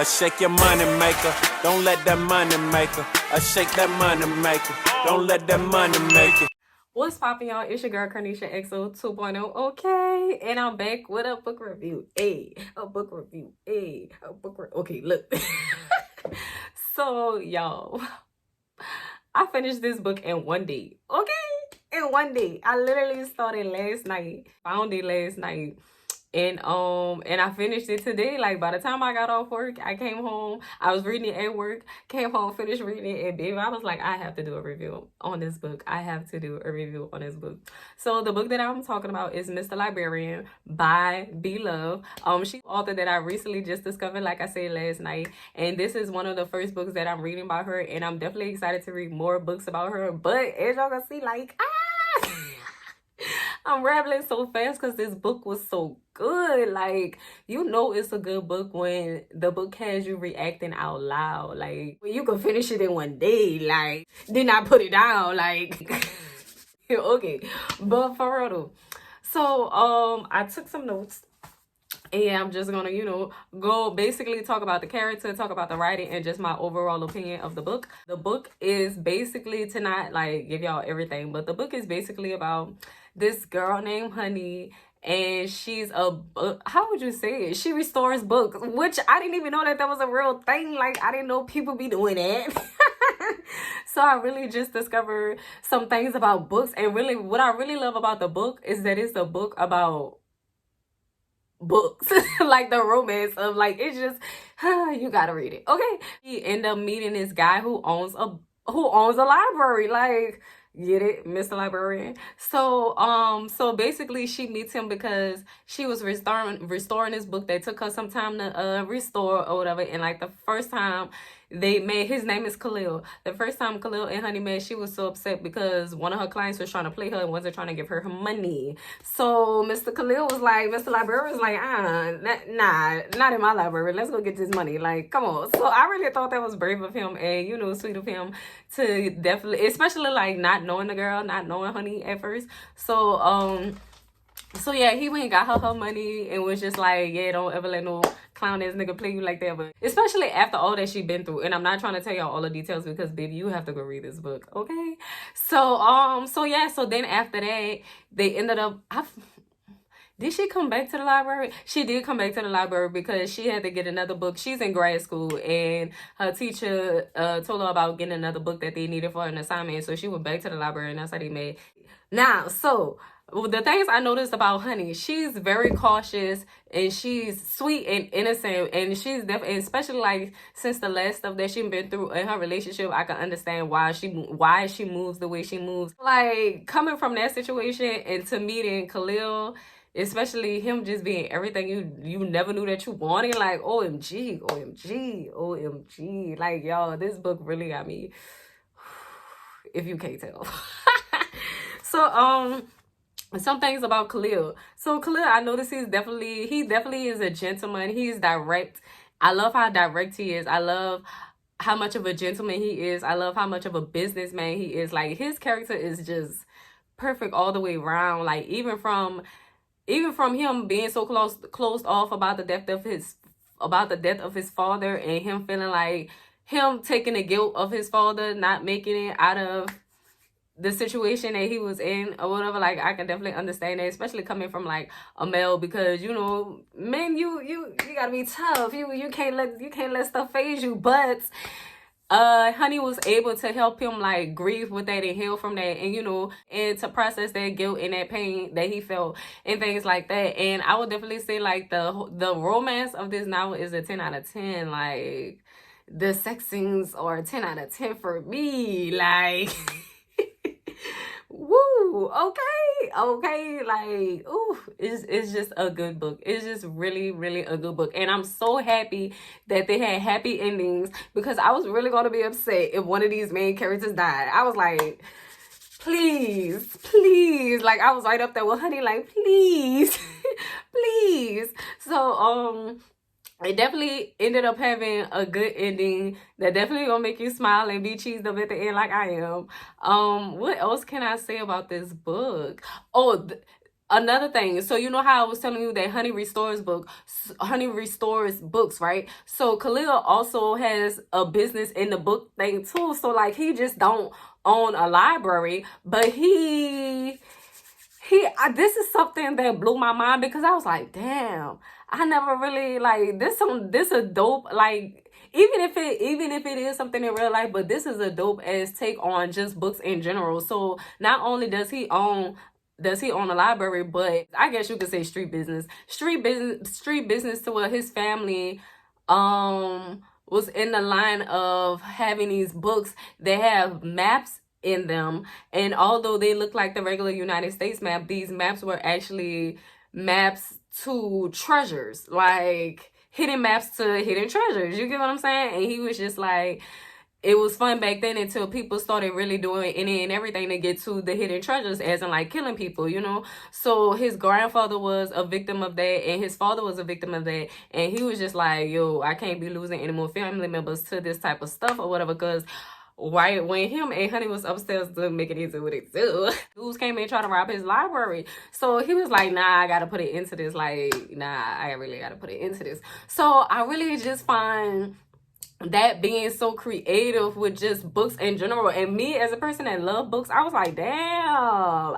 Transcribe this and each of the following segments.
Shake your money maker. Don't let that money maker. Shake that money maker. Don't let that money make it. What's poppin', y'all? It's your girl Carnisha XO 2.0. Okay, and I'm back with a book review. A book review. Okay, look. So, y'all, I finished this book in one day. Okay, in one day. I literally started last night. Found it last night. And I finished it today. Like, by the time I got off work, I came home. I was reading it at work, came home, finished reading it, and baby, I was like, I have to do a review on this book. I have to do a review on this book. So the book that I'm talking about is Mr.Librarian by B Love. She's an author that I recently just discovered, like I said last night. And this is one of the first books that I'm reading by her, and I'm definitely excited to read more books about her. But as y'all can see, like, I'm rambling so fast because this book was so good. Like, you know it's a good book when the book has you reacting out loud. Like, when you can finish it in one day. Like, then I put it down. Like, okay. But for real though. So, I took some notes. And I'm just gonna, go basically talk about the character, talk about the writing, and just my overall opinion of the book. The book is basically, to not like give y'all everything, but the book is basically about this girl named Honey, and she's how would you say it? She restores books, which I didn't even know that was a real thing. Like, I didn't know people be doing that. So I really just discovered some things about books, and really what I really love about the book is that it's a book about books. Like the romance of, like, it's just you gotta read it. Okay, he ended up meeting this guy who owns a library. Like, get it, Mr. Librarian. So basically she meets him because she was restoring this book that took her some time to restore or whatever. And like the first time they met, his name is Khalil. The first time Khalil and Honey met, she was so upset because one of her clients was trying to play her and wasn't trying to give her money. So Mr. Khalil was like, Mr. Librarian was like, nah, not in my library. Let's go get this money. Like, come on. So I really thought that was brave of him and, sweet of him to definitely, especially like not knowing the girl, not knowing Honey at first. So yeah, he went and got her money and was just like, yeah, don't ever let no clown ass nigga play you like that. But especially after all that she been through, and I'm not trying to tell y'all all the details because baby, you have to go read this book, okay? So yeah, so then after that, they ended up. Did she come back to the library? She did come back to the library because she had to get another book. She's in grad school, and her teacher told her about getting another book that they needed for an assignment. So she went back to the library, and that's how they met. Now, so the things I noticed about Honey, she's very cautious and she's sweet and innocent, and she's definitely, especially like since the last stuff that she's been through in her relationship, I can understand why she moves the way she moves. Like, coming from that situation and to meeting Khalil, especially him just being everything you never knew that you wanted. Like, OMG. Like, y'all, this book really got me, if you can't tell. So some things about Khalil. So Khalil, I noticed he definitely is a gentleman. He's direct. I love how direct he is. I love how much of a gentleman he is. I love how much of a businessman he is. Like, his character is just perfect all the way around. Like, even from him being so closed off about the death of his father, and him feeling like him taking the guilt of his father not making it out of the situation that he was in or whatever. Like, I can definitely understand that, especially coming from like a male, because men, you gotta be tough. You can't let stuff phase you. But Honey was able to help him like grieve with that and heal from that, and and to process that guilt and that pain that he felt and things like that. And I would definitely say like the romance of this novel is a 10 out of 10. Like, the sex scenes are a 10 out of 10 for me. Like, woo, okay, like, ooh, it's just a good book. It's just really, really a good book, and I'm so happy that they had happy endings, because I was really gonna be upset if one of these main characters died. I was like, please, like, I was right up there with Honey, like, please, please. So it definitely ended up having a good ending that definitely gonna make you smile and be cheesed up at the end like I am. What else can I say about this book? another thing, so you know how I was telling you that Honey restores books, right? So Khalil also has a business in the book thing too. So like he just don't own a library, but this is something that blew my mind, because I was like, damn, I never really like this a dope, like, even if it is something in real life, but this is a dope ass take on just books in general. So not only does he own a library, but I guess you could say street business to where his family was in the line of having these books that have maps in them, and although they look like the regular United States map, these maps were actually maps to treasures, like hidden maps to hidden treasures. You get what I'm saying? And he was just like, it was fun back then until people started really doing any and everything to get to the hidden treasures, as in like killing people, you know? So his grandfather was a victim of that, and his father was a victim of that. And he was just like, yo, I can't be losing any more family members to this type of stuff or whatever, because right when him and Honey was upstairs to make it easy with it too, dudes came in trying to rob his library. So he was like, nah, I gotta put it into this. Like, nah, I really gotta put it into this. So I really just find that being so creative with just books in general, and me as a person that love books, I was like, damn,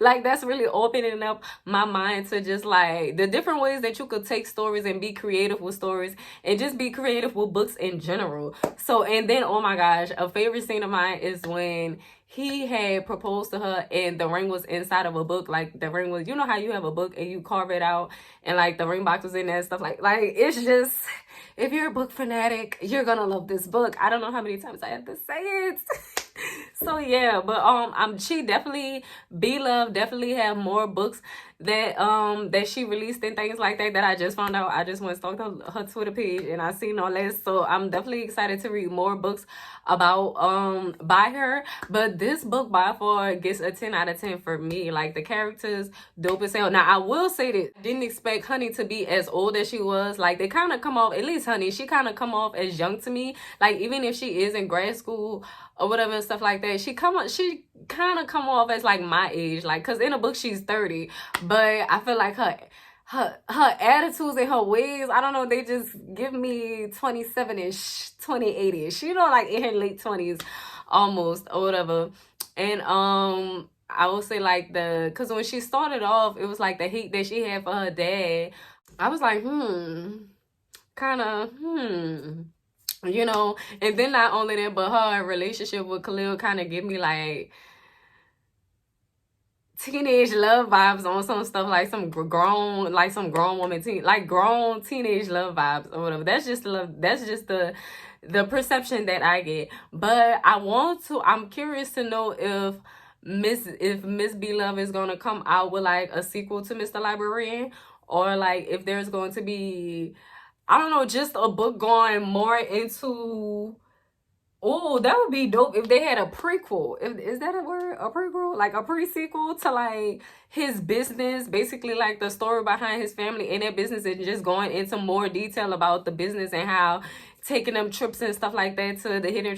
like that's really opening up my mind to just like the different ways that you could take stories and be creative with stories, and just be creative with books in general. So, and then, oh my gosh, a favorite scene of mine is when he had proposed to her and the ring was inside of a book. Like the ring was, you know how you have a book and you carve it out and like the ring box was in there and stuff, like it's just, if you're a book fanatic, you're gonna love this book. I don't know how many times I have to say it. So yeah, but she definitely, B-Love definitely have more books that she released and things like that I just found out. I just went and stalked her Twitter page and I seen all that. So I'm definitely excited to read more books about by her. But this book by far gets a 10 out of 10 for me. Like the characters dope as hell. Now I will say that I didn't expect Honey to be as old as she was. Like they kind of come off, at least Honey, she kind of come off as young to me. Like even if she is in grad school or whatever and stuff like that, she kind of come off as like my age, like, because in the book she's 30, but I feel like her attitudes and her ways, I don't know, they just give me 27-ish, 28-ish, you know, like in her late 20s almost or whatever. And I would say like because when she started off, it was like the hate that she had for her dad. I was like, you know. And then not only that, but her relationship with Khalil kind of give me like teenage love vibes on some stuff, like some grown woman grown teenage love vibes or whatever. That's just the perception that I get. But I'm curious to know if Miss B-Love is gonna come out with like a sequel to Mr. Librarian, or like if there's going to be, I don't know, just a book going more into. Oh, that would be dope if they had a prequel. Is that a word? A prequel? Like a pre-sequel to like his business, basically like the story behind his family and their business, and just going into more detail about the business and how taking them trips and stuff like that to the hidden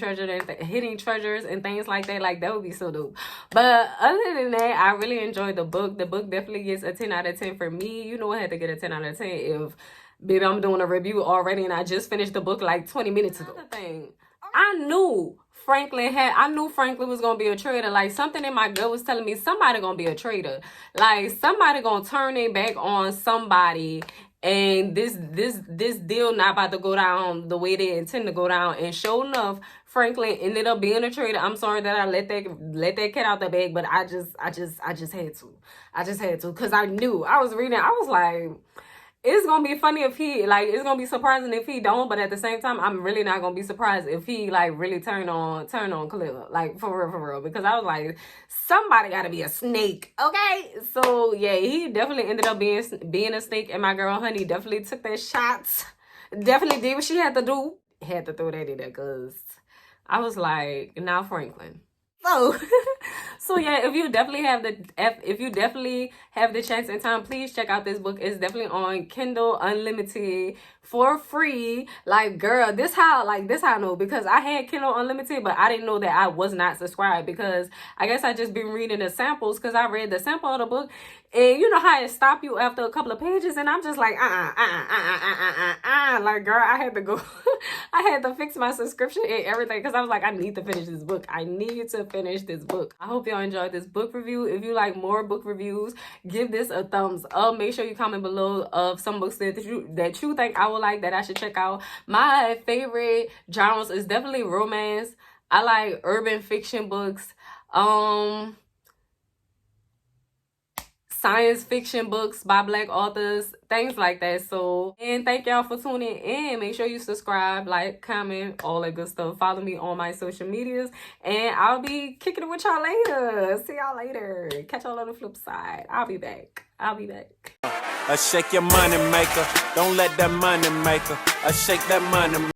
treasures and things like that. Like that would be so dope. But other than that, I really enjoyed the book. The book definitely gets a 10 out of 10 for me. You know, I had to get a 10 out of 10 if, baby, I'm doing a review already and I just finished the book like 20 minutes ago. Another thing, I knew Franklin was gonna be a traitor. Like something in my gut was telling me somebody gonna be a traitor. Like somebody gonna turn their back on somebody, and this deal not about to go down the way they intend to go down. And sure enough, Franklin ended up being a traitor. I'm sorry that I let that cat out the bag, but I just had to. I just had to, because I knew. I was reading, I was like, it's gonna be funny if he, like, it's gonna be surprising if he don't, but at the same time, I'm really not gonna be surprised if he like really turn on Khalil, like for real, because I was like, somebody gotta be a snake, okay? So yeah, he definitely ended up being a snake, and my girl Honey definitely took that shot, definitely did what she had to do, had to throw that in there, because I was like, now Franklin, So, so yeah, if you definitely have the chance and time, please check out this book. It's definitely on Kindle Unlimited for free. Like, girl, this how I know, because I had Kindle Unlimited, but I didn't know that I was not subscribed, because I guess I just been reading the samples, because I read the sample of the book, and you know how it stop you after a couple of pages, and I'm just like, like, girl, I had to go, I had to fix my subscription and everything, because I was like, I need to finish this book. I need to finish this book. I hope y'all enjoyed this book review. If you like more book reviews, give this a thumbs up. Make sure you comment below of some books that you think I would like, that I should check out. My favorite genres is definitely romance. I like urban fiction books, science fiction books by Black authors, things like that. So, and thank y'all for tuning in. Make sure you subscribe, like, comment, all that good stuff. Follow me on my social medias, and I'll be kicking it with y'all later. See y'all later. Catch y'all on the flip side. I'll be back. Shake your money maker. Don't let that money maker. Shake that money maker.